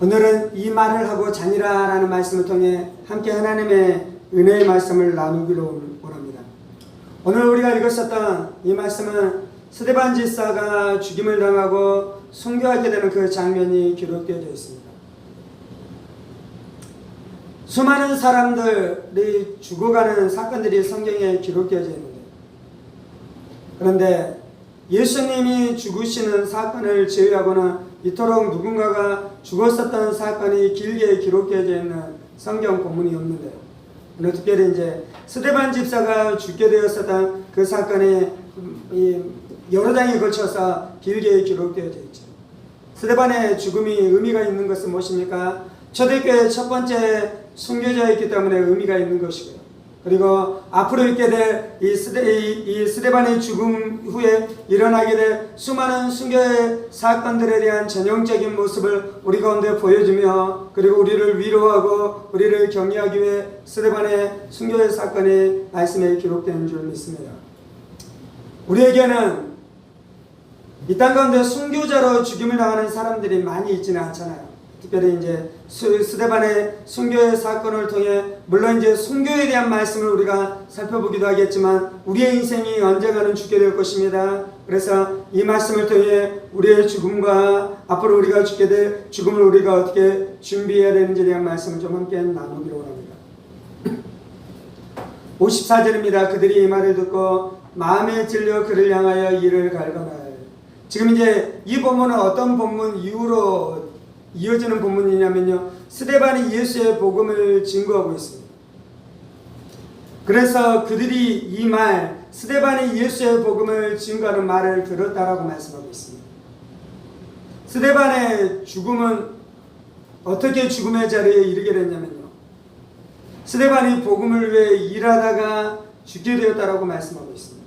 오늘은 이 말을 하고 자니라라는 말씀을 통해 함께 하나님의 은혜의 말씀을 나누기로 원합니다. 오늘 우리가 읽었었던 이 말씀은 스데반 집사가 죽임을 당하고 순교하게 되는 그 장면이 기록되어 있습니다. 수많은 사람들이 죽어가는 사건들이 성경에 기록되어 있는데, 그런데 예수님이 죽으시는 사건을 제외하고는 이토록 누군가가 죽었었던 사건이 길게 기록되어 있는 성경 본문이 없는데요. 특별히 이제 스데반 집사가 죽게 되었었던 그 사건이 여러 장에 걸쳐서 길게 기록되어 있죠. 스데반의 죽음이 의미가 있는 것은 무엇입니까? 초대교회 첫 번째 순교자였기 때문에 의미가 있는 것이고요. 그리고 앞으로 있게 될 이 스데반의 죽음 후에 일어나게 될 수많은 순교의 사건들에 대한 전형적인 모습을 우리 가운데 보여주며, 그리고 우리를 위로하고 우리를 격려하기 위해 스데반의 순교의 사건이 말씀에 기록된 줄 믿습니다. 우리에게는 이 땅 가운데 순교자로 죽임을 당하는 사람들이 많이 있지는 않잖아요. 특별히 이제 스데반의 순교의 사건을 통해 물론 이제 순교에 대한 말씀을 우리가 살펴보기도 하겠지만 우리의 인생이 언젠가는 죽게 될 것입니다. 그래서 이 말씀을 통해 우리의 죽음과 앞으로 우리가 죽게 될 죽음을 우리가 어떻게 준비해야 되는지에 대한 말씀을 좀 함께 나누기로 합니다. 54절입니다. 그들이 이 말을 듣고 마음에 찔려 그를 향하여 이를 갈거나요. 지금 이제 이 본문은 어떤 본문 이후로 이어지는 본문이냐면요, 스데반이 예수의 복음을 증거하고 있습니다. 그래서 그들이 이 말, 스데반이 예수의 복음을 증거하는 말을 들었다라고 말씀하고 있습니다. 스데반의 죽음은 어떻게 죽음의 자리에 이르게 됐냐면요, 스데반이 복음을 위해 일하다가 죽게 되었다라고 말씀하고 있습니다.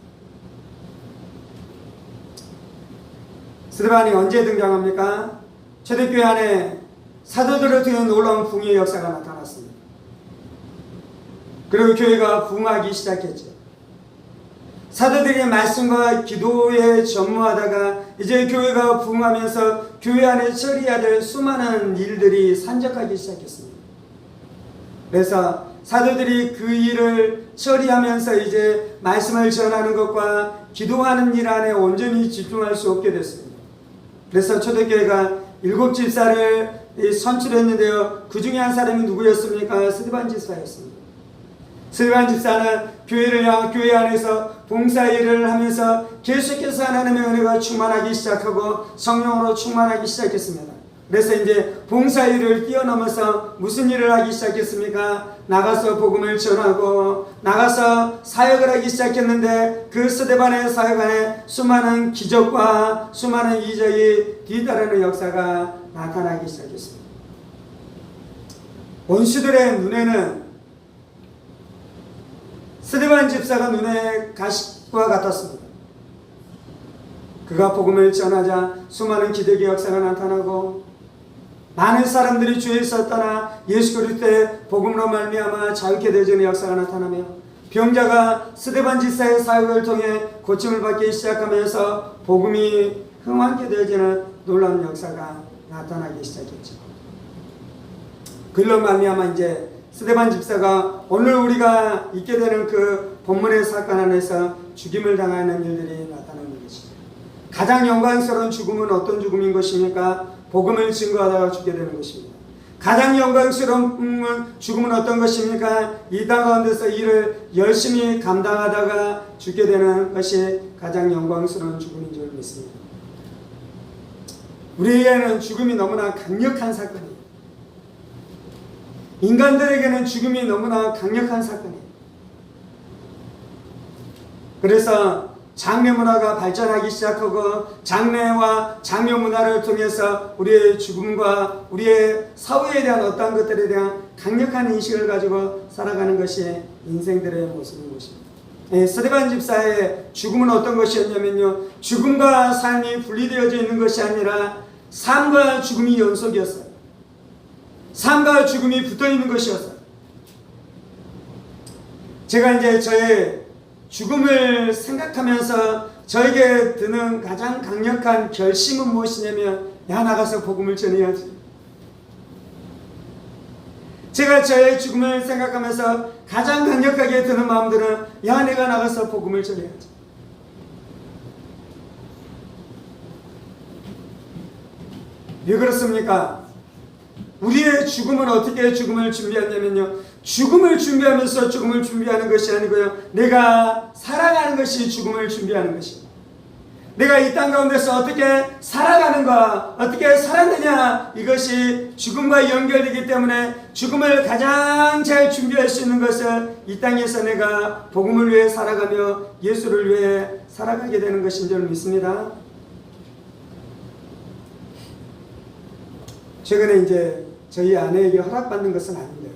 스데반이 언제 등장합니까? 초대교회 안에 사도들을 통해 놀라운 부흥의 역사가 나타났습니다. 그리고 교회가 부흥하기 시작했죠. 사도들이 말씀과 기도에 전무하다가 이제 교회가 부흥하면서 교회 안에 처리해야 될 수많은 일들이 산적하기 시작했습니다. 그래서 사도들이 그 일을 처리하면서 이제 말씀을 전하는 것과 기도하는 일 안에 온전히 집중할 수 없게 됐습니다. 그래서 초대교회가 7 집사를 선출했는데요, 그 중에 한 사람이 누구였습니까? 스데반 집사였습니다. 스데반 집사는 교회 안에서 봉사일을 하면서 계속해서 하나님의 은혜가 충만하기 시작하고 성령으로 충만하기 시작했습니다. 그래서 이제 봉사일을 뛰어넘어서 무슨 일을 하기 시작했습니까? 나가서 복음을 전하고 나가서 사역을 하기 시작했는데, 그 스데반의 사역 안에 수많은 기적과 수많은 이적이 뒤따르는 역사가 나타나기 시작했습니다. 원수들의 눈에는 스데반 집사가 눈에 가시과 같았습니다. 그가 복음을 전하자 수많은 기적의 역사가 나타나고 많은 사람들이 주에서 떠나 예수 그리스도의 복음으로 말미암아 자유케 되어지는 역사가 나타나며, 병자가 스데반 집사의 사역을 통해 고침을 받기 시작하면서 복음이 흥황케 되어지는 놀라운 역사가 나타나기 시작했죠. 그로 말미암아 이제 스데반 집사가 오늘 우리가 있게 되는 그 본문의 사건 안에서 죽임을 당하는 일들이 나타나는 것이죠. 가장 영광스러운 죽음은 어떤 죽음인 것입니까? 복음을 증거하다가 죽게 되는 것입니다. 가장 영광스러운 죽음은 어떤 것입니까? 이 땅 가운데서 일을 열심히 감당하다가 죽게 되는 것이 가장 영광스러운 죽음인 줄 믿습니다. 우리에게는 죽음이 너무나 강력한 사건이에요. 인간들에게는 죽음이 너무나 강력한 사건이에요. 그래서 장례 문화가 발전하기 시작하고 장례와 장묘 문화를 통해서 우리의 죽음과 우리의 사후에 대한 어떠한 것들에 대한 강력한 인식을 가지고 살아가는 것이 인생들의 모습인 것입니다. 스데반 집사의 죽음은 어떤 것이었냐면요, 죽음과 삶이 분리되어져 있는 것이 아니라 삶과 죽음이 연속이었어요. 삶과 죽음이 붙어 있는 것이었어요. 제가 이제 저의 죽음을 생각하면서 저에게 드는 가장 강력한 결심은 무엇이냐면, 나가서 복음을 전해야지. 제가 저의 죽음을 생각하면서 가장 강력하게 드는 마음들은 야, 내가 나가서 복음을 전해야지. 왜 그렇습니까? 우리의 죽음은 어떻게 죽음을 준비하냐면요, 죽음을 준비하면서 죽음을 준비하는 것이 아니고요, 내가 살아가는 것이 죽음을 준비하는 것입니다. 내가 이 땅 가운데서 어떻게 살아가는가, 어떻게 살았느냐, 이것이 죽음과 연결되기 때문에 죽음을 가장 잘 준비할 수 있는 것은 이 땅에서 내가 복음을 위해 살아가며 예수를 위해 살아가게 되는 것인 줄 믿습니다. 최근에 이제 저희 아내에게 허락받는 것은 아닌데,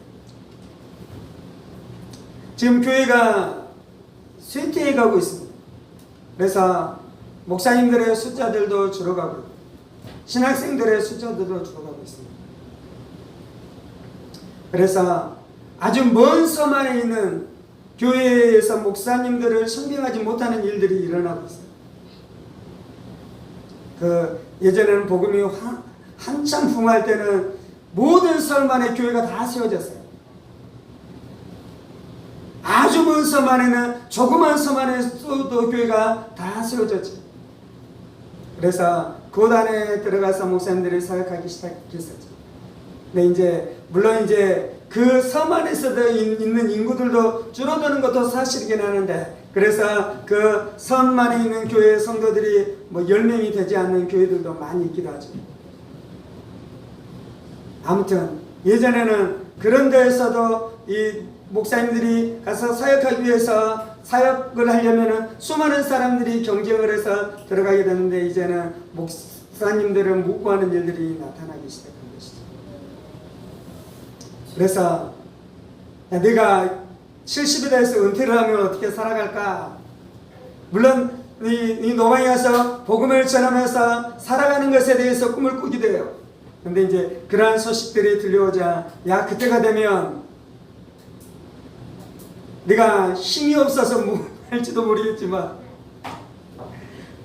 지금 교회가 쇠퇴해 가고 있습니다. 그래서 목사님들의 숫자들도 줄어가고 신학생들의 숫자들도 줄어가고 있습니다. 그래서 아주 먼 섬 안에 있는 교회에서 목사님들을 선빙하지 못하는 일들이 일어나고 있어요. 예전에는 복음이 한참 붕할 때는 모든 섬 안에 교회가 다 세워졌어요. 아주 먼 섬 안에는, 조그만 섬 안에서도 교회가 다 세워졌죠. 그래서 그 안에 들어가서 목사님들이 사역하기 시작했었죠. 근데 이제 물론 이제 그 섬 안에서도 있는 인구들도 줄어드는 것도 사실이긴 하는데, 그래서 그 섬 안에 있는 교회 성도들이 뭐 10명이 되지 않는 교회들도 많이 있기도 하죠. 아무튼 예전에는 그런 데에서도 이 목사님들이 가서 사역하기 위해서 사역을 하려면 수많은 사람들이 경쟁을 해서 들어가게 되는데, 이제는 목사님들을 못 구하는 일들이 나타나기 시작한 것이죠. 그래서 내가 70이 돼서 은퇴를 하면 어떻게 살아갈까? 물론 이 노방에 가서 복음을 전하면서 살아가는 것에 대해서 꿈을 꾸기도 해요. 근데 이제 그러한 소식들이 들려오자, 야, 그때가 되면 네가 힘이 없어서 뭐 할지도 모르겠지만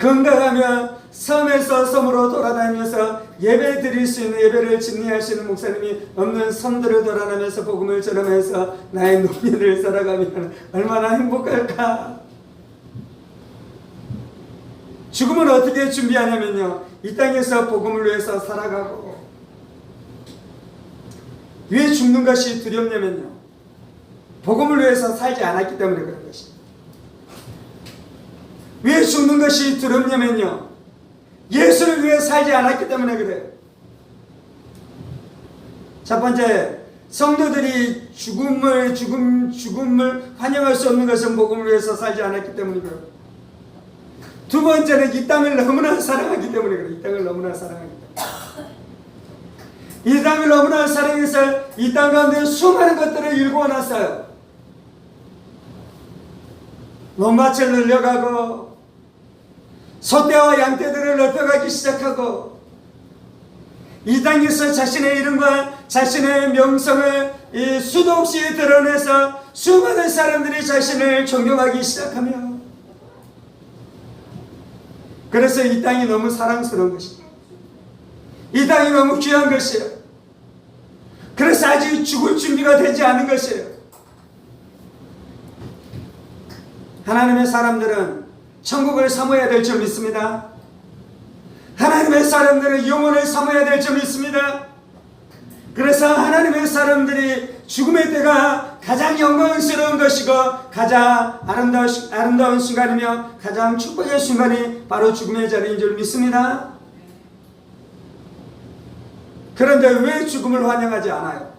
건강하면 섬에서 섬으로 돌아다니면서 예배 드릴 수 있는, 예배를 진리할 수 있는 목사님이 없는 섬들을 돌아다니면서 복음을 전하면서 나의 노년을 살아가면 얼마나 행복할까. 죽음은 어떻게 준비하냐면요, 이 땅에서 복음을 위해서 살아가고. 왜 죽는 것이 두렵냐면요, 복음을 위해서 살지 않았기 때문에 그런 것입니다. 왜 죽는 것이 두렵냐면요, 예수를 위해 살지 않았기 때문에 그래요. 첫 번째, 성도들이 죽음을 환영할 수 없는 것은 복음을 위해서 살지 않았기 때문에 그래요. 두 번째는 이 땅을 너무나 사랑하기 때문에 그래요. 이 땅을 너무나 사랑하기 때문에. 이 땅을 너무나 사랑해서 이 땅 가운데 수많은 것들을 일궈놨어요. 논밭을 늘려가고 소떼와 양떼들을 넓혀가기 시작하고, 이 땅에서 자신의 이름과 자신의 명성을 수도 없이 드러내서 수많은 사람들이 자신을 존경하기 시작하며, 그래서 이 땅이 너무 사랑스러운 것입니다. 이 땅이 너무 귀한 것이에요. 그래서 아직 죽을 준비가 되지 않은 것이에요. 하나님의 사람들은 천국을 사모해야 될 줄 믿습니다. 하나님의 사람들은 영혼을 사모해야 될 줄 믿습니다. 그래서 하나님의 사람들이 죽음의 때가 가장 영광스러운 것이고 가장 아름다운 순간이며 가장 축복의 순간이 바로 죽음의 자리인 줄 믿습니다. 그런데 왜 죽음을 환영하지 않아요?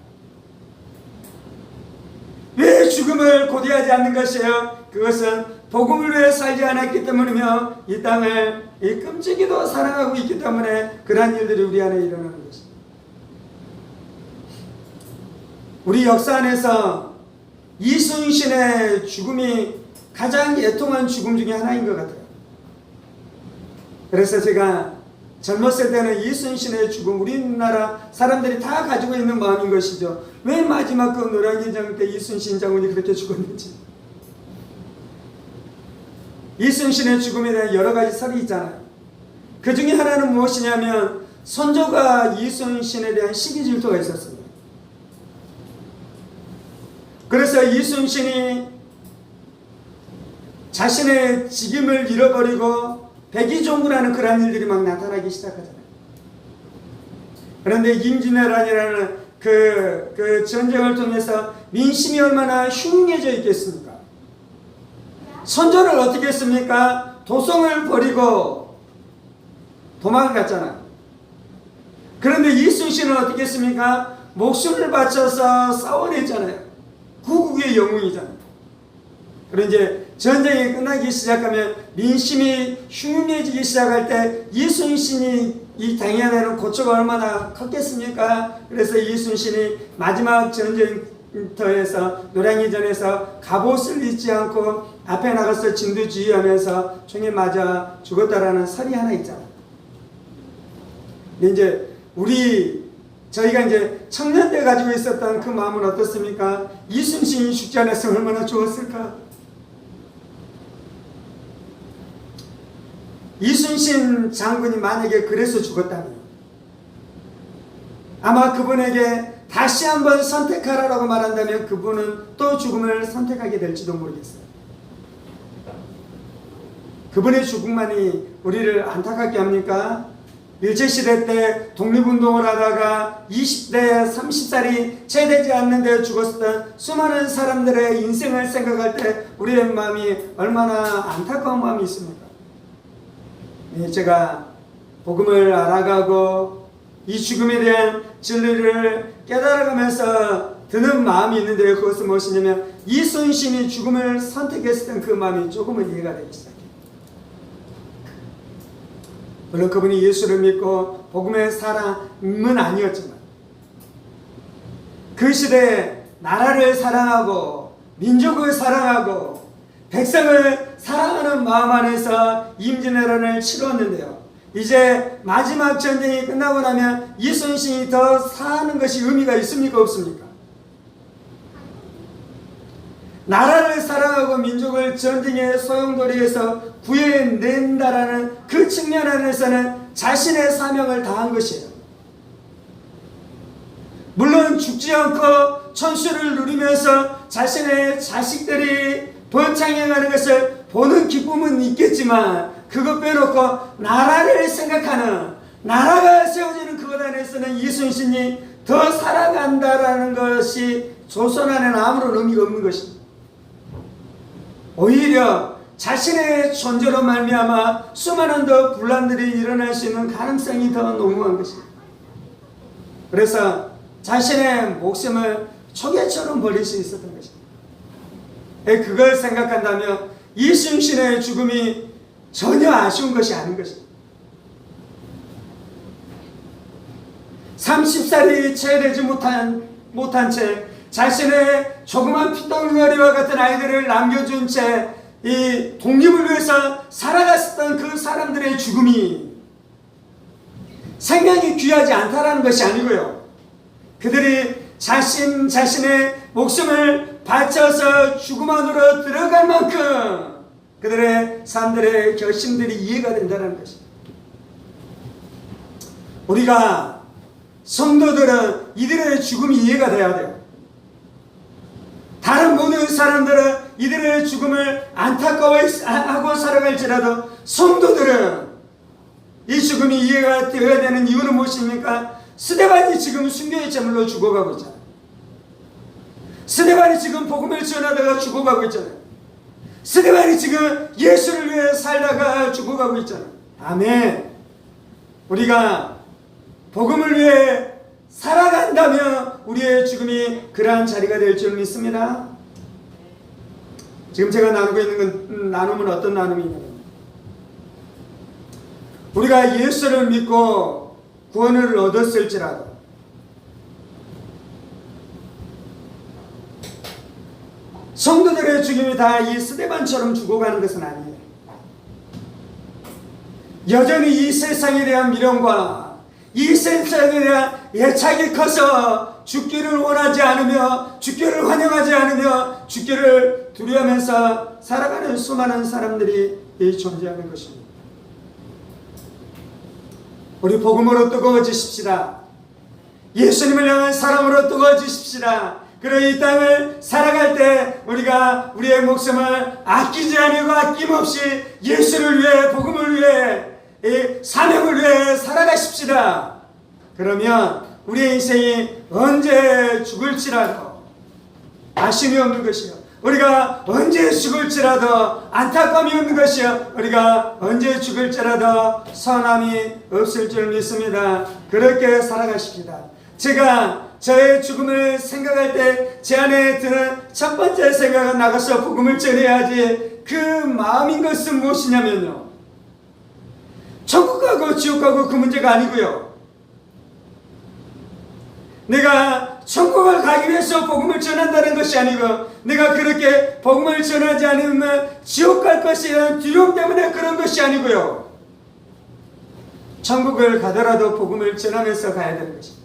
왜 죽음을 고대하지 않는 것이에요? 그것은 복음을 위해 살지 않았기 때문이며 이 땅을 끔찍이도 사랑하고 있기 때문에 그러한 일들이 우리 안에 일어나는 것입니다. 우리 역사 안에서 이순신의 죽음이 가장 애통한 죽음 중에 하나인 것 같아요. 그래서 제가 젊었을 때는 이순신의 죽음, 우리나라 사람들이 다 가지고 있는 마음인 것이죠. 왜 마지막 그 노량진장 때 이순신 장군이 그렇게 죽었는지. 이순신의 죽음에 대한 여러 가지 설이 있잖아요. 그 중에 하나는 무엇이냐면 선조가 이순신에 대한 시기 질투가 있었습니다. 그래서 이순신이 자신의 직임을 잃어버리고 백의종군하는 그런 일들이 막 나타나기 시작하잖아요. 그런데 임진왜란이라는 그 전쟁을 통해서 민심이 얼마나 흉흉해져 있겠습니까? 선조를 어떻게 했습니까? 도성을 버리고 도망을 갔잖아요. 그런데 이순신은 어떻게 했습니까? 목숨을 바쳐서 싸워냈잖아요. 구국의 영웅이잖아요. 그런데 이제 전쟁이 끝나기 시작하면 민심이 흉흉해지기 시작할 때 이순신이 이 당해야 되는 고초가 얼마나 컸겠습니까? 그래서 이순신이 마지막 전쟁터에서 노량리전에서 갑옷을 잊지 않고 앞에 나가서 진두지휘하면서 총에 맞아 죽었다라는 설이 하나 있잖아요. 근데 이제 저희가 이제 청년 때 가지고 있었던 그 마음은 어떻습니까? 이순신이 죽지 않았으면 얼마나 좋았을까? 이순신 장군이 만약에 그래서 죽었다면 아마 그분에게 다시 한번 선택하라고 말한다면 그분은 또 죽음을 선택하게 될지도 모르겠어요. 그분의 죽음만이 우리를 안타깝게 합니까? 일제시대 때 독립운동을 하다가 20대 30살이 채 되지 않는데 죽었던 수많은 사람들의 인생을 생각할 때 우리의 마음이 얼마나 안타까운 마음이 있습니까? 제가 복음을 알아가고 이 죽음에 대한 진리를 깨달아가면서 드는 마음이 있는데 그것은 무엇이냐면 이순신이 죽음을 선택했을 그 마음이 조금은 이해가 되기 시작해요. 물론 그분이 예수를 믿고 복음의 사람은 아니었지만 그 시대에 나라를 사랑하고 민족을 사랑하고 백성을 사랑하는 마음 안에서 임진왜란을 치렀는데요. 이제 마지막 전쟁이 끝나고 나면 이순신이 더 사는 것이 의미가 있습니까? 없습니까? 나라를 사랑하고 민족을 전쟁의 소용돌이에서 구해낸다라는 그 측면 안에서는 자신의 사명을 다한 것이에요. 물론 죽지 않고 천수를 누리면서 자신의 자식들이 번창해가는 것을 보는 기쁨은 있겠지만 그것 빼놓고 나라를 생각하는 나라가 세워지는 그것 안에서는 이순신이 더 살아간다라는 것이 조선 안에는 아무런 의미가 없는 것입니다. 오히려 자신의 존재로 말미암아 수많은 더 분란들이 일어날 수 있는 가능성이 더 농후한 것입니다. 그래서 자신의 목숨을 초계처럼 버릴 수 있었던 것입니다. 그걸 생각한다면 이순신의 죽음이 전혀 아쉬운 것이 아닌 것입니다. 30살이 채 되지 못한 채 자신의 조그만 핏덩어리와 같은 아이들을 남겨준 채 이 독립을 위해서 살아갔었던 그 사람들의 죽음이 생명이 귀하지 않다라는 것이 아니고요. 그들이 자신의 목숨을 바쳐서 죽음 안으로 들어갈 만큼 그들의 삶들의 결심들이 이해가 된다는 것입니다. 우리가 성도들은 이들의 죽음이 이해가 돼야 돼요. 다른 모든 사람들은 이들의 죽음을 안타까워하고 살아갈지라도 성도들은 이 죽음이 이해가 되어야 되는 이유는 무엇입니까? 스데반이 지금 순교의 제물로 죽어가고 있잖아요. 스데반이 지금 복음을 전하다가 죽어가고 있잖아요. 스데반이 지금 예수를 위해 살다가 죽어가고 있잖아요. 아멘. 우리가 복음을 위해 살아간다면 우리의 죽음이 그러한 자리가 될 줄 믿습니다. 지금 제가 나누고 있는 나눔은 어떤 나눔이냐면 우리가 예수를 믿고 구원을 얻었을지라도 성도들의 죽음이 다 이 스데반처럼 죽어가는 것은 아니에요. 여전히 이 세상에 대한 미련과 이 세상에 대한 애착이 커서 죽기를 원하지 않으며 죽기를 환영하지 않으며 죽기를 두려워하면서 살아가는 수많은 사람들이 존재하는 것입니다. 우리 복음으로 뜨거워지십시다. 예수님을 향한 사랑으로 뜨거워지십시다. 그리고 이 땅을 살아갈 때 우리가 우리의 목숨을 아끼지 아니고 아낌없이 예수를 위해, 복음을 위해, 이 사명을 위해 살아가십시다. 그러면 우리의 인생이 언제 죽을지라도 아쉬움이 없는 것이요, 우리가 언제 죽을지라도 안타까움이 없는 것이요, 우리가 언제 죽을지라도 선함이 없을 줄 믿습니다. 그렇게 살아가십시다. 제가 저의 죽음을 생각할 때 제 안에 드는 첫 번째 생각은 나가서 복음을 전해야지, 그 마음인 것은 무엇이냐면요, 천국 가고 지옥 가고 그 문제가 아니고요, 내가 천국을 가기 위해서 복음을 전한다는 것이 아니고, 내가 그렇게 복음을 전하지 않으면 지옥 갈 것이라는 두려움 때문에 그런 것이 아니고요, 천국을 가더라도 복음을 전하면서 가야 되는 것입니다.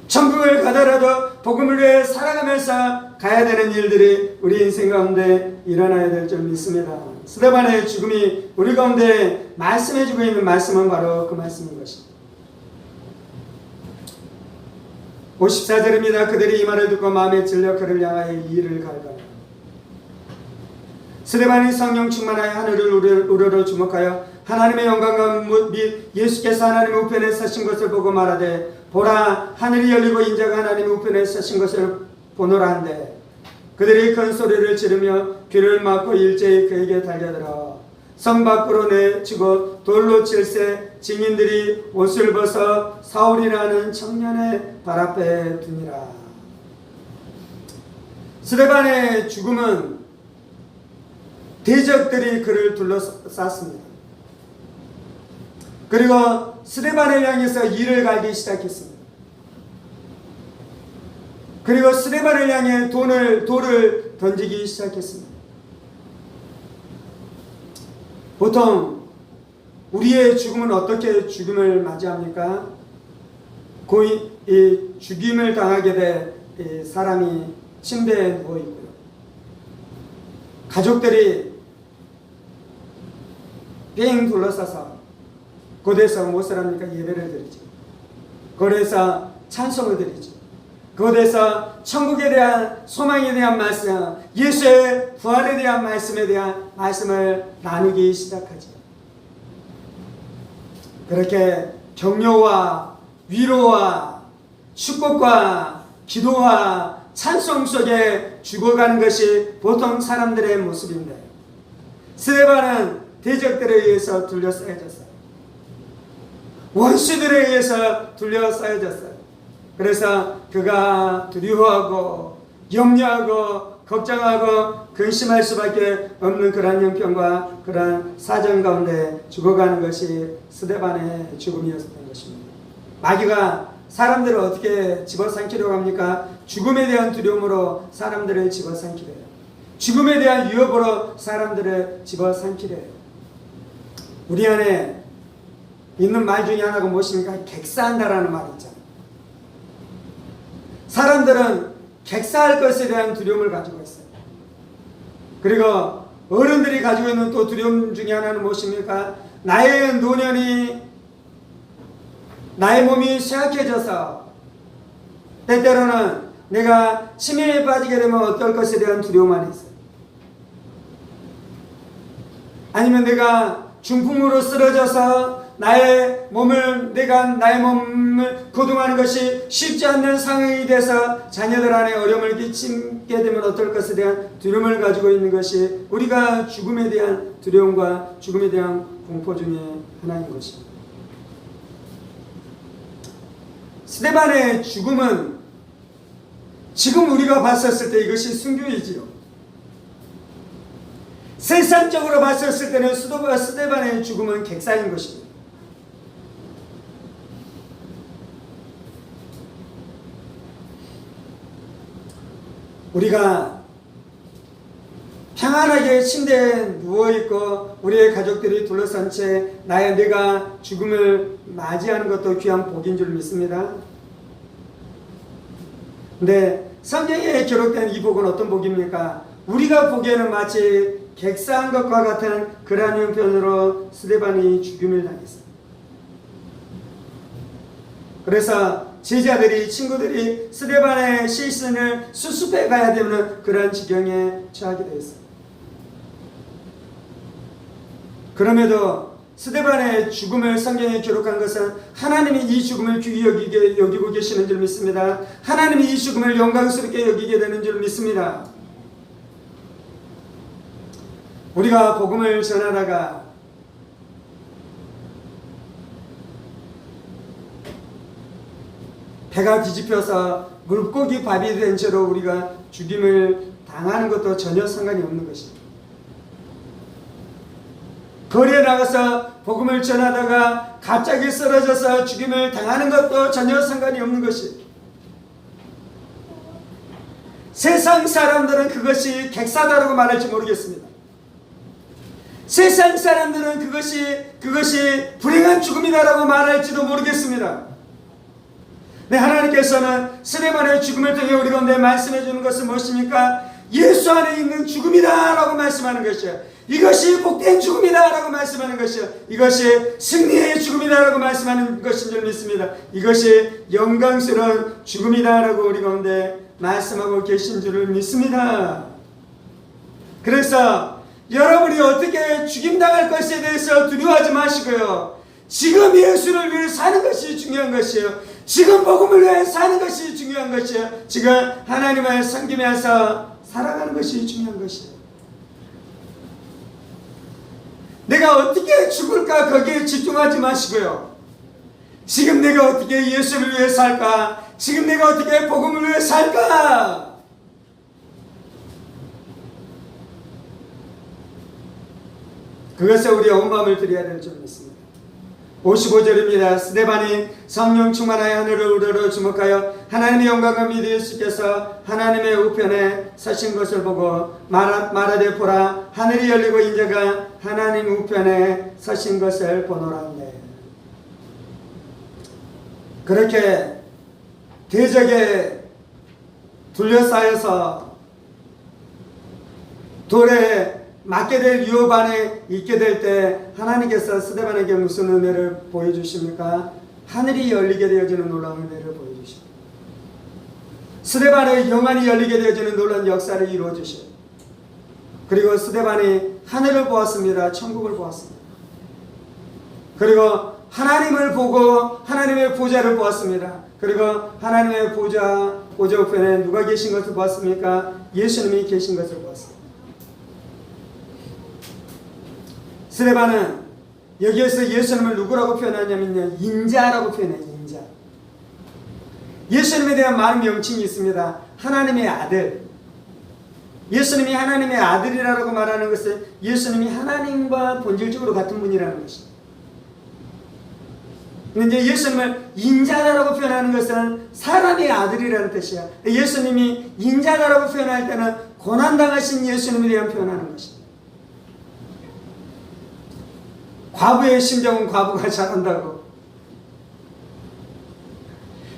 천국을 가더라도 복음을 위해 살아가면서 가야 되는 일들이 우리 인생 가운데 일어나야 될 줄 믿습니다. 스데반의 죽음이 우리 가운데 말씀해주고 있는 말씀은 바로 그 말씀인 것입니다. 54절입니다. 그들이 이 말을 듣고 마음에 찔려 그를 향하여 이를 갈가요. 스데반이 성령 충만하여 하늘을 우러러 주목하여 하나님의 영광과 및 예수께서 하나님의 우편에 서신 것을 보고 말하되, 보라, 하늘이 열리고 인자가 하나님의 우편에 서신 것을 보노라 한데, 그들이 큰 소리를 지르며 귀를 막고 일제히 그에게 달려들어 성 밖으로 내치고 돌로 칠세 증인들이 옷을 벗어 사울이라는 청년의 발 앞에 두니라. 스데반의 죽음은 대적들이 그를 둘러쌌습니다. 그리고 스데반을 향해서 이를 갈기 시작했습니다. 그리고 스데반을 향해 돌을 던지기 시작했습니다. 보통 우리의 죽음은 어떻게 죽음을 맞이합니까? 이 죽임을 당하게 된 사람이 침대에 누워 있고요, 가족들이 빙 둘러싸서 그곳에서 무엇을 합니까? 예배를 드리죠. 그곳에서 찬송을 드리죠. 그곳에서 천국에 대한 소망에 대한 말씀, 예수의 부활에 대한 말씀에 대한 말씀을 나누기 시작하죠. 그렇게 격려와 위로와 축복과 기도와 찬송 속에 죽어가는 것이 보통 사람들의 모습인데, 스데반은 대적들에 의해서 둘러싸여졌어요. 원수들에 의해서 둘러싸여졌어요. 그래서 그가 두려워하고 염려하고 걱정하고 근심할 수밖에 없는 그러한 형편과 그러한 사정 가운데 죽어가는 것이 스데반의 죽음이었던 것입니다. 마귀가 사람들을 어떻게 집어삼키려고 합니까? 죽음에 대한 두려움으로 사람들을 집어삼키려 해요. 죽음에 대한 위협으로 사람들을 집어삼키려 해요. 우리 안에 있는 말 중에 하나가 무엇입니까? 객사한다라는 말이 있잖아요. 사람들은 객사할 것에 대한 두려움을 가지고 있어요. 그리고 어른들이 가지고 있는 또 두려움 중에 하나는 무엇입니까? 나의 노년이, 나의 몸이 쇠약해져서 때때로는 내가 치매에 빠지게 되면 어떨 것에 대한 두려움 안에 있어요. 아니면 내가 중풍으로 쓰러져서 나의 몸을 거동하는 것이 쉽지 않는 상황이 돼서 자녀들 안에 어려움을 끼치게 되면 어떨 것에 대한 두려움을 가지고 있는 것이 우리가 죽음에 대한 두려움과 죽음에 대한 공포 중에 하나인 것입니다. 스데반의 죽음은 지금 우리가 봤었을 때 이것이 순교이지요. 세상적으로 봤었을 때는 스데반의 죽음은 객사인 것입니다. 우리가 평안하게 침대에 누워있고 우리의 가족들이 둘러싼 채 내가 죽음을 맞이하는 것도 귀한 복인 줄 믿습니다. 근데 성경에 기록된 이 복은 어떤 복입니까? 우리가 보기에는 마치 객사한 것과 같은 그러한 형편으로 스데반이 죽임을 당했어요. 그래서 제자들이, 친구들이 스데반의 시신을 수습해 가야 되는 그런 지경에 처하게 되었어요. 그럼에도 스데반의 죽음을 성경에 기록한 것은 하나님이 이 죽음을 귀히 여기고 계시는 줄 믿습니다. 하나님이 이 죽음을 영광스럽게 여기게 되는 줄 믿습니다. 우리가 복음을 전하다가 배가 뒤집혀서 물고기 밥이 된 채로 우리가 죽임을 당하는 것도 전혀 상관이 없는 것입니다. 거리에 나가서 복음을 전하다가 갑자기 쓰러져서 죽임을 당하는 것도 전혀 상관이 없는 것입니다. 세상 사람들은 그것이 객사다라고 말할지 모르겠습니다. 세상 사람들은 그것이 불행한 죽음이다라고 말할지도 모르겠습니다. 네, 하나님께서는 스데반의 죽음을 통해 우리 가운데 말씀해 주는 것은 무엇입니까? 예수 안에 있는 죽음이다 라고 말씀하는 것이요, 이것이 복된 죽음이다 라고 말씀하는 것이요, 이것이 승리의 죽음이다 라고 말씀하는 것인 줄 믿습니다. 이것이 영광스러운 죽음이다 라고 우리 가운데 말씀하고 계신 줄을 믿습니다. 그래서 여러분이 어떻게 죽임당할 것에 대해서 두려워하지 마시고요, 지금 예수를 위해 사는 것이 중요한 것이에요. 지금 복음을 위해 사는 것이 중요한 것이에요. 지금 하나님을 섬기면서 살아가는 것이 중요한 것이에요. 내가 어떻게 죽을까 거기에 집중하지 마시고요, 지금 내가 어떻게 예수를 위해 살까, 지금 내가 어떻게 복음을 위해 살까, 그것에 우리의 온 마음을 드려야 될 줄 믿습니다. 55절입니다. 스데반이 성령 충만하여 하늘을 우러러 주목하여 하나님의 영광을 믿어 예수께서 하나님의 우편에 서신 것을 보고 말하되 보라, 하늘이 열리고 인자가 하나님 우편에 서신 것을 보노라는데, 그렇게 대적에 둘러싸여서 돌에 맞게 될 유혹 안에 있게 될 때 하나님께서 스데반에게 무슨 은혜를 보여주십니까? 하늘이 열리게 되어지는 놀라운 은혜를 보여주십니다. 스데반의 영안이 열리게 되어지는 놀라운 역사를 이루어주십니다. 그리고 스데반이 하늘을 보았습니다. 천국을 보았습니다. 그리고 하나님을 보고 하나님의 보좌를 보았습니다. 그리고 하나님의 보좌 우편에 누가 계신 것을 보았습니까? 예수님이 계신 것을 보았습니다. 스데반은 여기에서 예수님을 누구라고 표현하냐면요, 인자라고 표현해요. 인자. 예수님에 대한 많은 명칭이 있습니다. 하나님의 아들. 예수님이 하나님의 아들이라고 말하는 것은 예수님이 하나님과 본질적으로 같은 분이라는 것입니다. 근데 이제 예수님을 인자다라고 표현하는 것은 사람의 아들이라는 뜻이야. 예수님이 인자다라고 표현할 때는 고난당하신 예수님에 대한 표현하는 것입니다. 과부의 심정은 과부가 잘한다고.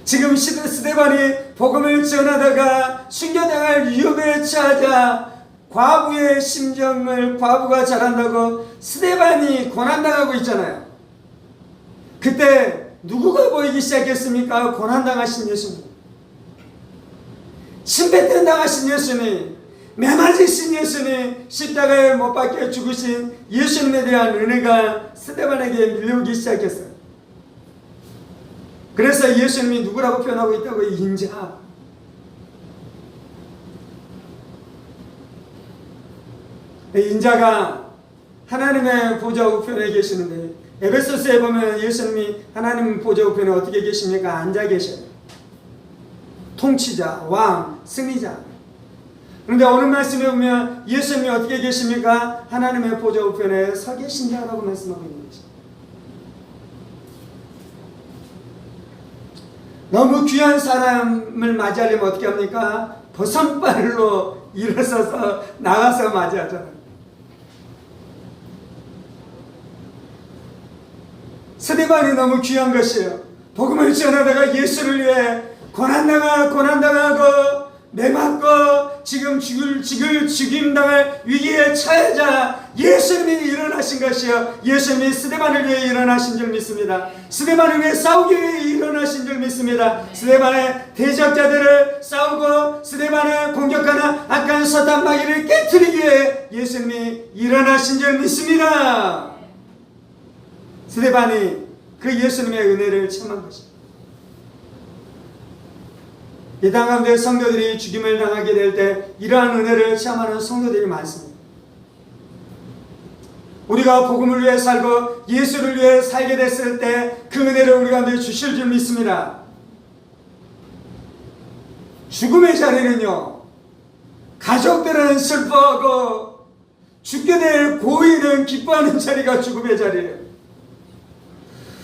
지금 스데반이 복음을 전하다가 순교당할 위협에 처하자 과부의 심정을 과부가 잘한다고 스데반이 고난당하고 있잖아요. 그때 누구가 보이기 시작했습니까? 고난당하신 예수님, 침뱉음 당하신 예수님, 매맞으신 예수님, 십자가에 못 박혀 죽으신 예수님에 대한 은혜가 스데반에게 밀려오기 시작했어요. 그래서 예수님이 누구라고 표현하고 있다고? 인자. 인자가 하나님의 보좌 우편에 계시는데, 에베소서에 보면 예수님이 하나님 보좌 우편에 어떻게 계십니까? 앉아 계셔요. 통치자, 왕, 승리자. 그런데 오늘 말씀에 보면 예수님이 어떻게 계십니까? 하나님의 보좌 우편에 서 계신다라고 말씀하고 있는 것입니다. 너무 귀한 사람을 맞이하려면 어떻게 합니까? 버선발로 일어서서 나가서 맞이하잖아요. 스데반이 너무 귀한 것이에요. 복음을 전하다가 예수를 위해 고난당하고 매맞고 지금 죽임당할 위기에 처하자 예수님이 일어나신 것이요, 예수님이 스데반을 위해 일어나신 줄 믿습니다. 스데반을 위해 싸우기 위해 일어나신 줄 믿습니다. 스데반의 대적자들을 싸우고 스데반을 공격하는 악한 사탄 마귀를 깨트리기 위해 예수님이 일어나신 줄 믿습니다. 스데반이 그 예수님의 은혜를 체험한 것입니다. 이 땅 가운데 성도들이 죽임을 당하게 될 때 이러한 은혜를 체험하는 성도들이 많습니다. 우리가 복음을 위해 살고 예수를 위해 살게 됐을 때 그 은혜를 우리 가운데 주실 줄 믿습니다. 죽음의 자리는요, 가족들은 슬퍼하고 죽게 될 고인은 기뻐하는 자리가 죽음의 자리예요.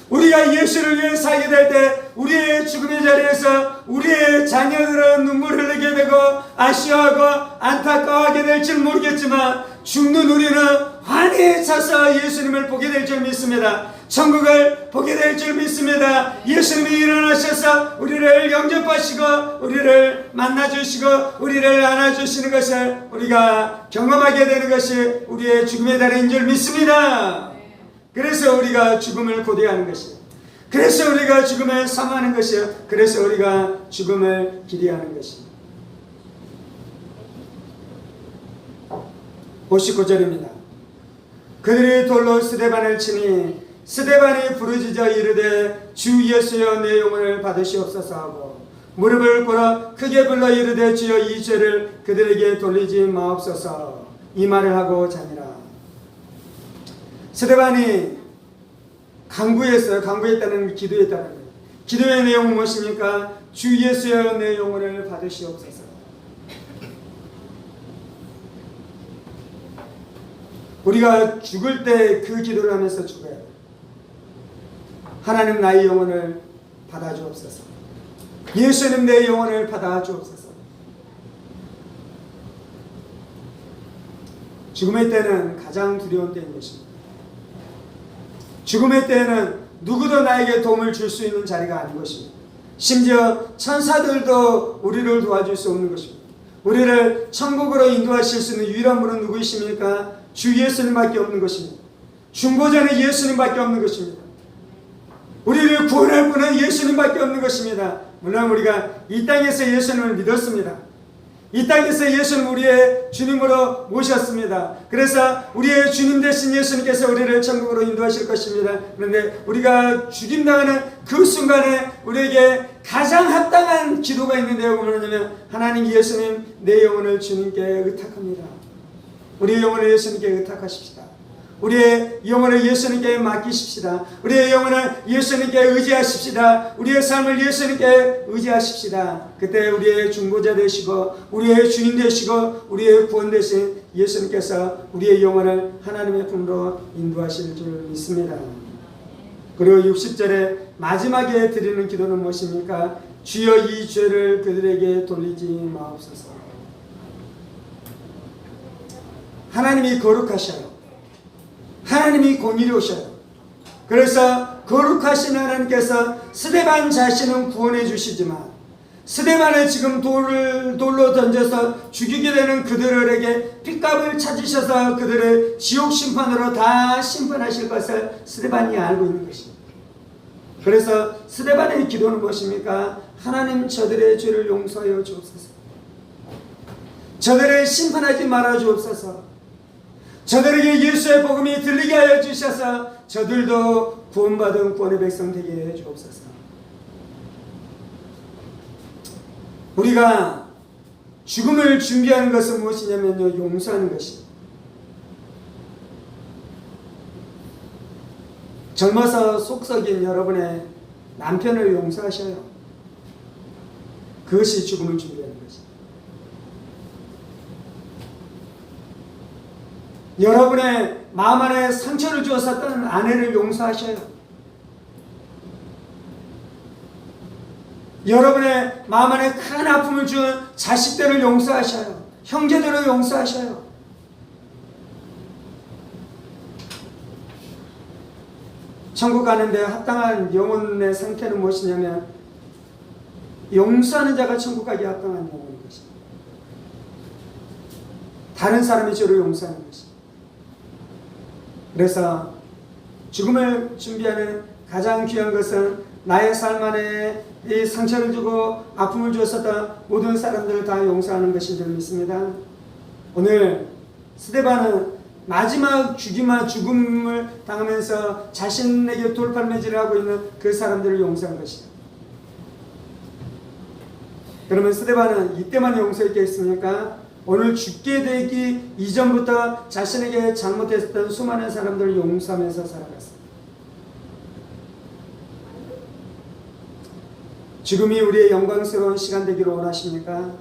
우리가 예수를 위해 살게 될 때 우리의 죽음의 자리에서 우리의 자녀들은 눈물을 흘리게 되고 아쉬워하고 안타까워하게 될 줄 모르겠지만 죽는 우리는 환희에 차서 예수님을 보게 될 줄 믿습니다. 천국을 보게 될 줄 믿습니다. 예수님이 일어나셔서 우리를 영접하시고 우리를 만나주시고 우리를 안아주시는 것을 우리가 경험하게 되는 것이 우리의 죽음의 자리인 줄 믿습니다. 그래서 우리가 죽음을 고대하는 것이에요. 그래서 우리가 죽음을 사모하는 것이에요. 그래서 우리가 죽음을 기대하는 것입니다. 59절입니다. 그들이 돌로 스데반을 치니 스데반이 부르짖어 이르되 주 예수여 내 영혼을 받으시옵소서 하고 무릎을 꿇어 크게 불러 이르되 주여 이 죄를 그들에게 돌리지 마옵소서 이 말을 하고 자니라. 스데반이 간구했어요. 간구했다는 기도했다는 거예요. 기도의 내용은 무엇입니까? 주 예수여 내 영혼을 받으시옵소서. 우리가 죽을 때 그 기도를 하면서 죽어야 돼요. 하나님 나의 영혼을 받아주옵소서. 예수님 내 영혼을 받아주옵소서. 죽음의 때는 가장 두려운 때인 것입니다. 죽음의 때에는 누구도 나에게 도움을 줄 수 있는 자리가 아닌 것입니다. 심지어 천사들도 우리를 도와줄 수 없는 것입니다. 우리를 천국으로 인도하실 수 있는 유일한 분은 누구이십니까? 주 예수님밖에 없는 것입니다. 중보자는 예수님밖에 없는 것입니다. 우리를 구원할 분은 예수님밖에 없는 것입니다. 물론 우리가 이 땅에서 예수님을 믿었습니다. 이 땅에서 예수는 우리의 주님으로 모셨습니다. 그래서 우리의 주님 되신 예수님께서 우리를 천국으로 인도하실 것입니다. 그런데 우리가 죽임당하는 그 순간에 우리에게 가장 합당한 기도가 있는데요. 뭐냐면 하나님 예수님 내 영혼을 주님께 의탁합니다. 우리의 영혼을 예수님께 의탁하십시다. 우리의 영혼을 예수님께 맡기십시다. 우리의 영혼을 예수님께 의지하십시다. 우리의 삶을 예수님께 의지하십시다. 그때 우리의 중보자 되시고 우리의 주인 되시고 우리의 구원 되신 예수님께서 우리의 영혼을 하나님의 품으로 인도하실 줄 믿습니다. 그리고 60절에 마지막에 드리는 기도는 무엇입니까? 주여 이 죄를 그들에게 돌리지 마옵소서. 하나님이 거룩하셔요. 하나님이 공의로우셔요. 그래서 거룩하신 하나님께서 스데반 자신은 구원해 주시지만 스데반을 지금 돌로 던져서 죽이게 되는 그들에게 핏값을 찾으셔서 그들을 지옥 심판으로 다 심판하실 것을 스데반이 알고 있는 것입니다. 그래서 스데반의 기도는 무엇입니까? 하나님 저들의 죄를 용서하여 주옵소서. 저들을 심판하지 말아 주옵소서. 저들에게 예수의 복음이 들리게 하여 주셔서 저들도 구원받은 구원의 백성 되게 해 주옵소서. 우리가 죽음을 준비하는 것은 무엇이냐면요, 용서하는 것입니다. 젊어서 속썩인 여러분의 남편을 용서하셔요. 그것이 죽음을 준비하는 것입니다. 여러분의 마음 안에 상처를 주었었던 아내를 용서하셔요. 여러분의 마음 안에 큰 아픔을 준 자식들을 용서하셔요. 형제들을 용서하셔요. 천국 가는데 합당한 영혼의 상태는 무엇이냐면 용서하는 자가 천국 가기에 합당한 영혼인 것입니다. 다른 사람이 저를 용서하는 것입니다. 그래서 죽음을 준비하는 가장 귀한 것은 나의 삶 안에 이 상처를 주고 아픔을 주었었던 모든 사람들을 다 용서하는 것인 줄 믿습니다. 오늘 스데반은 마지막 죽음을 당하면서 자신에게 돌팔매질을 하고 있는 그 사람들을 용서한 것이다. 그러면 스데반은 이때만 용서했겠습니까? 오늘 죽게 되기 이전부터 자신에게 잘못했던 수많은 사람들을 용서하면서 살아갔습니다. 죽음이 우리의 영광스러운 시간 되기를 원하십니까?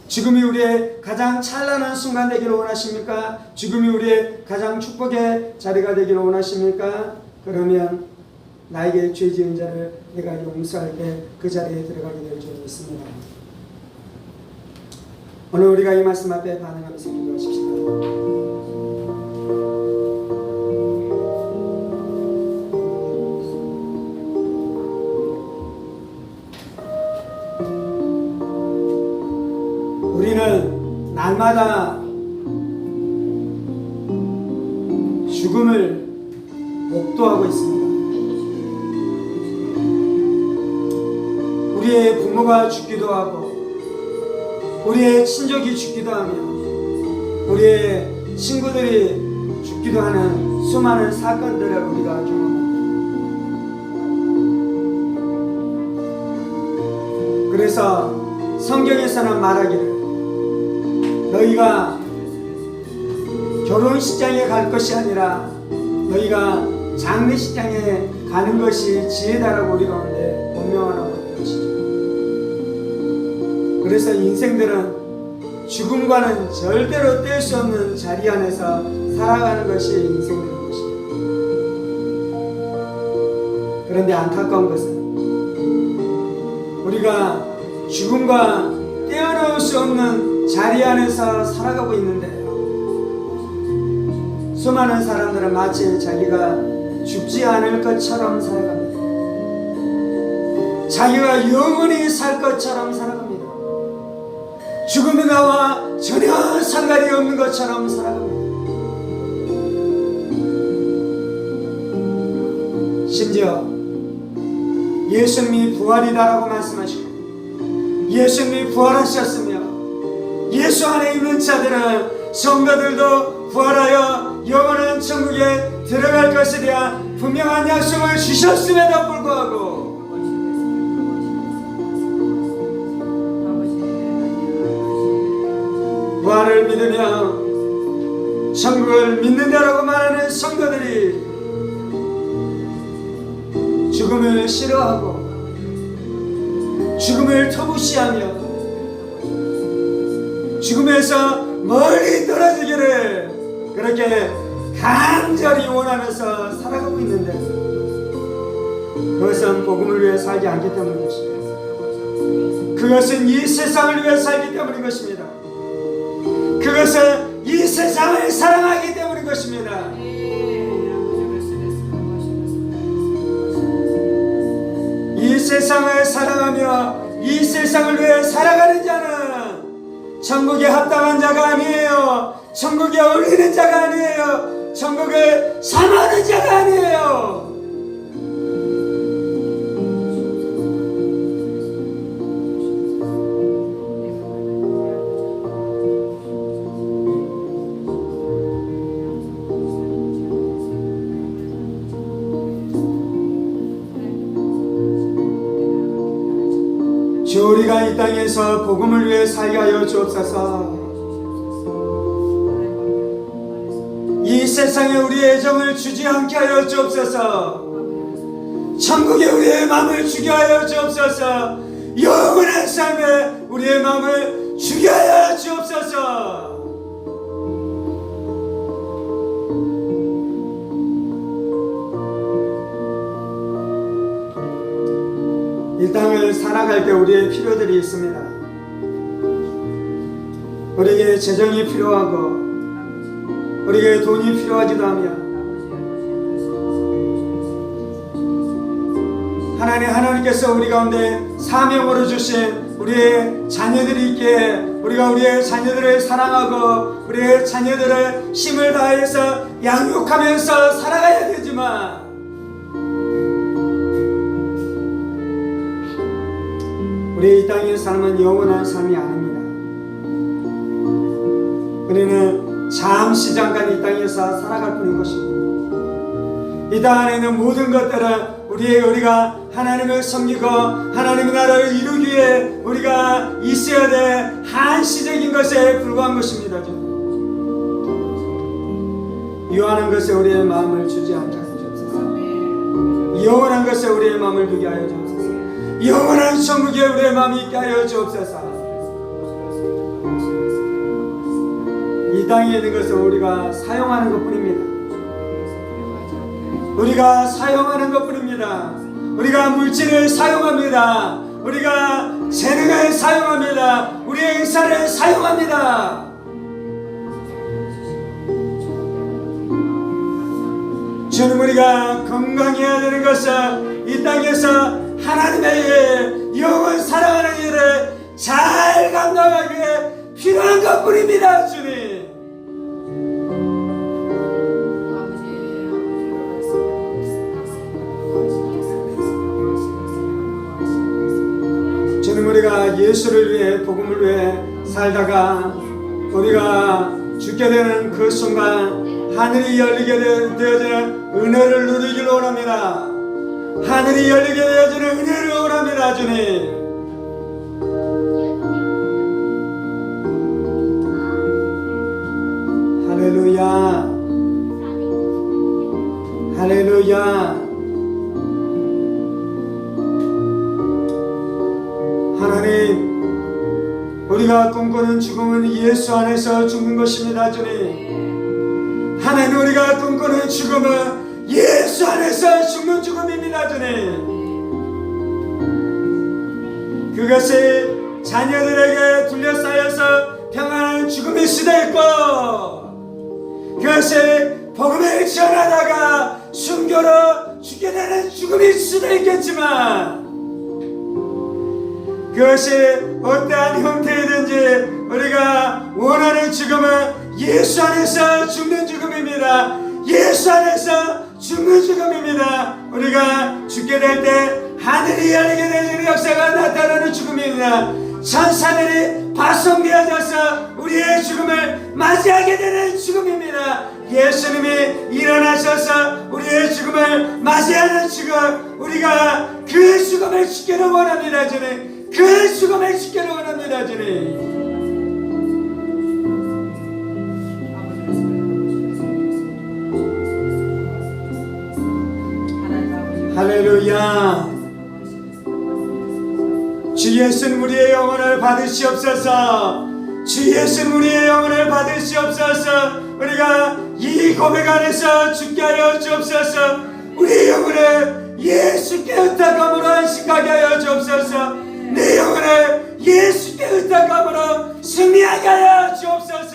죽음이 우리의 가장 찬란한 순간 되기를 원하십니까? 죽음이 우리의 가장 축복의 자리가 되기를 원하십니까? 그러면 나에게 죄 지은 자를 내가 용서할 때 그 자리에 들어가게 될 줄 믿습니다. 오늘 우리가 이 말씀 앞에 반응하면서 기도하십시다. 우리는 날마다 죽음을 목도하고 있습니다. 우리의 부모가 죽기도 하고 우리의 친족이 죽기도 하며 우리의 친구들이 죽기도 하는 수많은 사건들을 우리가 경험합니다. 그래서 성경에서는 말하기를 너희가 결혼식장에 갈 것이 아니라 너희가 장례식장에 가는 것이 지혜다라고 우리 가운데 분명하라고 하는 것이죠. 그래서 인생들은 죽음과는 절대로 뗄 수 없는 자리 안에서 살아가는 것이 인생들인 것입니다. 그런데 안타까운 것은 우리가 죽음과 떼어놓을 수 없는 자리 안에서 살아가고 있는데 수많은 사람들은 마치 자기가 죽지 않을 것처럼 살아갑니다. 자기가 영원히 살 것처럼 살아갑니다. 죽음이 나와 전혀 상관이 없는 것처럼 살아갑니다. 심지어 예수님이 부활이다라고 말씀하시고 예수님이 부활하셨으며 예수 안에 있는 자들은 성도들도 부활하여 영원한 천국에 들어갈 것에 대한 분명한 약속을 주셨음에도 불구하고 부활을 믿으며 천국을 믿는다라고 말하는 성도들이 죽음을 싫어하고 죽음을 터부시하며 죽음에서 멀리 떨어지기를 그렇게 간절히 원하면서 살아가고 있는데 그것은 복음을 위해 살지 않기 때문인 것입니다. 그것은 이 세상을 위해 살기 때문인 것입니다. 그것은 이 세상을 사랑하기 때문인 것입니다. 이 세상을 사랑하며 이 세상을 위해 살아가는 자는 천국에 합당한 자가 아니에요. 천국에 어울리는 자가 아니에요. 천국을 사모하는 자가 아니에요. 주 우리가 이 땅에서 복음을 위해 살게 하여 주옵소서. 이 세상에 우리의 애정을 주지 않게 하여 주옵소서. 천국에 우리의 마음을 주게 하여 주옵소서. 영원한 삶에 우리의 마음을 주게 하여 주옵소서. 이 땅을 살아갈 때 우리의 필요들이 있습니다. 우리에게 재정이 필요하고 우리에게 돈이 필요하지도 하며 하나님께서 우리 가운데 사명으로 주신 우리의 자녀들이 있기에 우리가 우리의 자녀들을 사랑하고 우리의 자녀들을 힘을 다해서 양육하면서 살아가야 되지만 우리 이 땅의 삶은 영원한 삶이 아닙니다. 우리는 잠시 잠깐 이 땅에서 살아갈 뿐인 것입니다. 이 땅 안에 있는 모든 것들은 우리가 하나님을 섬기고 하나님의 나라를 이루기 위해 우리가 있어야 될 한시적인 것에 불과한 것입니다. 유한한 것에 우리의 마음을 주지 않게 하여 주옵소서. 영원한 것에 우리의 마음을 두게 하여 주옵소서. 영원한 천국에 우리의 마음이 있게 하여 주옵소서. 이 땅에 있는 것을 우리가 사용하는 것뿐입니다. 우리가 사용하는 것뿐입니다. 우리가 물질을 사용합니다. 우리가 재능을 사용합니다. 우리의 의사를 사용합니다. 주님, 우리가 건강해야 되는 것은 이 땅에서 하나님의 영원 사랑하는 일을 잘 감당하기 위해 필요한 것뿐입니다. 주님, 우리가 예수를 위해 복음을 위해 살다가 우리가 죽게 되는 그 순간 하늘이 열리게 되어지는 은혜를 누리기를 원합니다. 하늘이 열리게 되어지는 은혜를 원합니다. 주님, 할렐루야, 할렐루야. 하나님, 우리가 꿈꾸는 죽음은 예수 안에서 죽는 것입니다. 주님, 하나님, 우리가 꿈꾸는 죽음은 예수 안에서 죽는 죽음입니다. 주님, 그것이 자녀들에게 둘러싸여서 평안한 죽음일 수도 있고 그것이 복음을 전하다가 순교로 죽게 되는 죽음일 수도 있겠지만 그것이 어떠한 형태이든지 우리가 원하는 죽음은 예수 안에서 죽는 죽음입니다. 예수 안에서 죽는 죽음입니다. 우리가 죽게 될 때 하늘이 열리게 되는 역사가 나타나는 죽음입니다. 천사들이 파송되어져서 우리의 죽음을 맞이하게 되는 죽음입니다. 예수님이 일어나셔서 우리의 죽음을 맞이하는 죽음, 우리가 그 죽음을 죽기를 원합니다. 주님, 그 죽음을 죽기를 원합니다. 주님, 할렐루야. 주 예수는 우리의 영혼을 받으시옵소서. 주 예수는 우리의 영혼을 받으시옵소서. 우리가 이 고백 안에서 죽게 하여 주옵소서. 우리의 영혼을 예수께 의탁함으로 안식하게 하여 주옵소서. 내 영혼을 예수께 의탁함으로 승리하게 하여 주옵소서.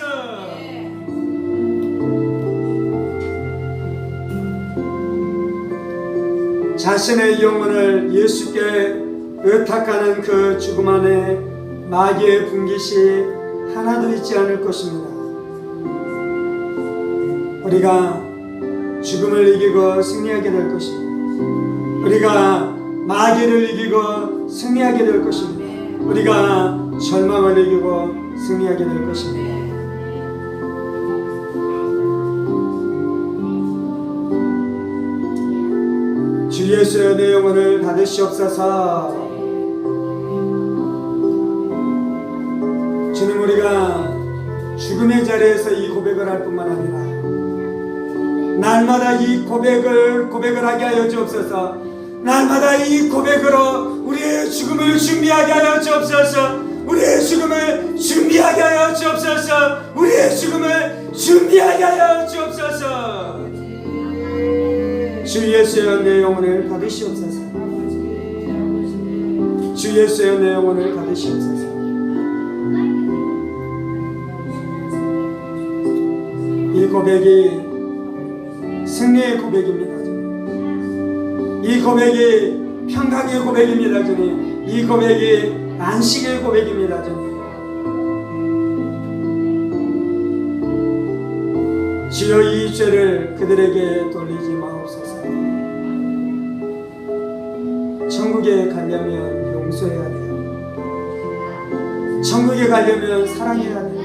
자신의 영혼을 예수께 의탁하는 그 죽음 안에 마귀의 분깃이 하나도 있지 않을 것입니다. 우리가 죽음을 이기고 승리하게 될 것입니다. 우리가 마귀를 이기고 승리하게 될 것입니다. 우리가 절망을 이기고 승리하게 될 것입니다. 주 예수의 내 영혼을 받으시옵소서. 주님, 우리가 죽음의 자리에서 이 고백을 할 뿐만 아니라 날마다 이 고백을 하게 하여 주옵소서. 날마다 이 고백으로 우리의 죽음을 준비하게 하여 주옵소서. 우리의 죽음을 준비하게 하여 주옵소서. 우리의 죽음을 준비하게 하여 주옵소서. 주 예수여 내 영혼을 받으시옵소서. 주 예수여 내 영혼을 받으시옵소서. 이 고백이 승리의 고백입니다. 이 고백이 평강의 고백입니다 주님. 이 고백이 안식의 고백입니다 주님. 주여 이 죄를 그들에게 돌리지 마옵소서. 천국에 가려면 용서해야 돼요. 천국에 가려면 사랑해야 돼요.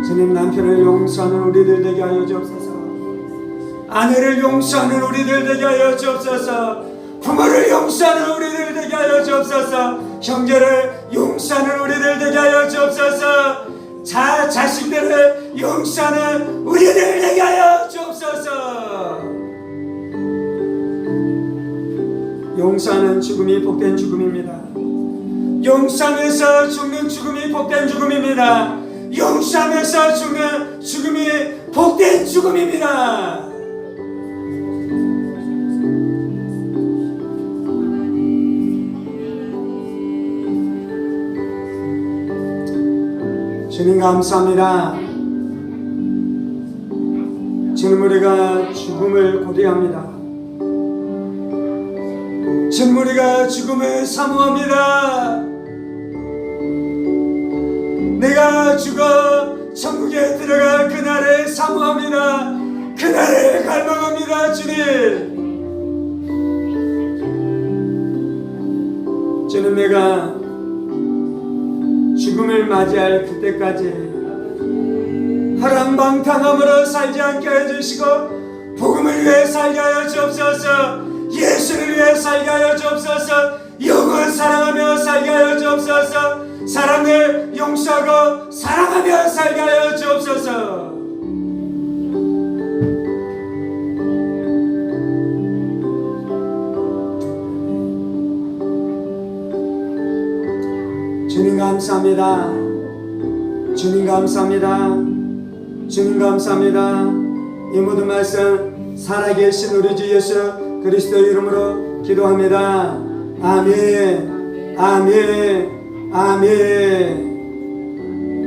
주님, 남편을 용서하는 우리들 되게 하여 주옵소서. 아내를 용서하는 우리들 되게 하여 주옵소서. 부모를 용서하는 우리들 되게 하여 주옵소서. 형제를 용서하는 우리들 되게 하여 주옵소서. 자식들을 용서하는 우리들 되게 하여 주옵소서. 용서하는 죽음이 복된 죽음입니다. 용서하면서 죽는 죽음이 복된 죽음입니다. 용서하면서 죽는 죽음이 복된 죽음입니다. 주님 감사합니다. 주님, 우리가 죽음을 고대합니다. 주님, 우리가 죽음을 사모합니다. 내가 죽어 천국에 들어갈 그날을 사모합니다. 그날을 갈망합니다. 주님, 주님, 내가 죽음을 맞이할 그때까지 허랑방탕함으로 살지 않게 해주시고 복음을 위해 살게 하여 주옵소서. 예수를 위해 살게 하여 주옵소서. 영원 사랑하며 살게 하여 주옵소서. 사람을 용서하고 사랑하며 살게 하여 주옵소서. 주님 감사합니다. 주님 감사합니다. 주님 감사합니다. 이 모든 말씀 살아계신 우리 주 예수 그리스도 이름으로 기도합니다. 아멘. 아멘. 아멘.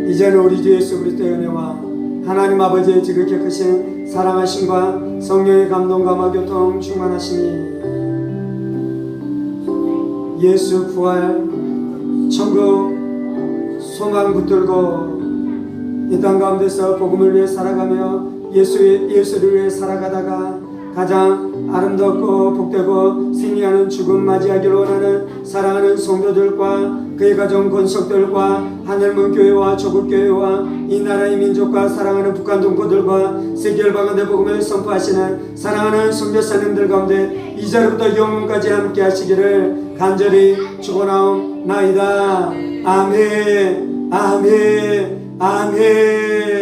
이제는 우리 주 예수 그리스도의 은혜와 하나님 아버지의 지극히 크신 사랑하심과 성령의 감동과 교통 충만하시니 예수 부활 천국 소망 붙들고 이 땅 가운데서 복음을 위해 살아가며 예수를 위해 살아가다가 가장 아름답고 복되고 승리하는 죽음 맞이하기를 원하는 사랑하는 성도들과 그의 가정 권속들과 하늘문 교회와 조국 교회와 이 나라의 민족과 사랑하는 북한 동포들과 세계 열방한데 복음을 선포하시는 사랑하는 선교사님들 가운데 이 자리부터 영원까지 함께 하시기를 간절히 축원하옵나이다. 아멘. 아멘. 아멘.